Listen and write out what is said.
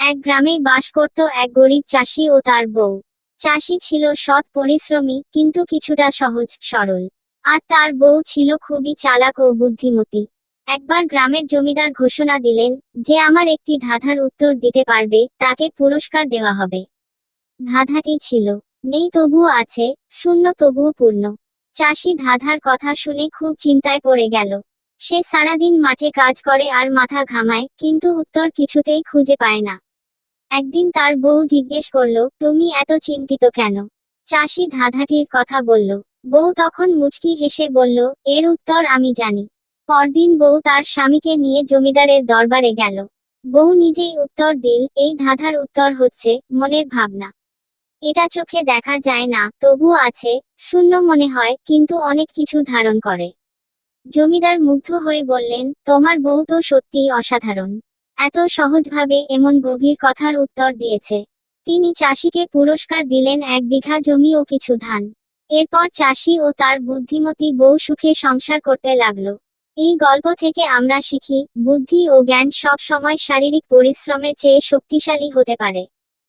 এক গ্রামেই বাস করত এক গরিব চাষি ও তার বউ। চাষি ছিল সৎ পরিশ্রমী কিন্তু কিছুটা সহজ সরল। আর তার বউ ছিল খুবই চালাক ও বুদ্ধিমতী। একবার গ্রামের জমিদার ঘোষণা দিলেন, যে আমার একটি ধাঁধার উত্তর দিতে পারবে তাকে পুরস্কার দেওয়া হবে। ধাঁধাটি ছিল, নেই তবুও আছে, শূন্য তবুও পূর্ণ। চাষি ধাঁধার কথা শুনে খুব চিন্তায় পড়ে গেল। সে সারাদিন মাঠে কাজ করে আর মাথা ঘামায়, কিন্তু উত্তর কিছুতেই খুঁজে পায় না। একদিন তার বউ জিজ্ঞেস করলো, তুমি এত চিন্তিত কেন? চাষি ধাঁধাটির কথা বলল। বউ তখন মুচকি হেসে বলল, এর উত্তর আমি জানি। পরদিন বউ তার স্বামীকে নিয়ে জমিদারের দরবারে গেল। বউ নিজেই উত্তর দিল, এই ধাঁধার উত্তর হচ্ছে মনের ভাবনা। এটা চোখে দেখা যায় না, তবুও আছে, শূন্য মনে হয় কিন্তু অনেক কিছু ধারণ করে। জমিদার মুগ্ধ হয়ে বললেন, তোমার বউ তো সত্যিই অসাধারণ। এত সহজভাবে এমন গভীর কথার উত্তর দিয়েছে। তিনি চাষিকে পুরস্কার দিলেন 1 বিঘা জমি ও কিছু ধান। এরপর চাষি ও তার বুদ্ধিমতী বউ সুখে সংসার করতে লাগলো। এই গল্প থেকে আমরা শিখি, বুদ্ধি ও জ্ঞান সব সময় শারীরিক পরিশ্রমের চেয়ে শক্তিশালী হতে পারে।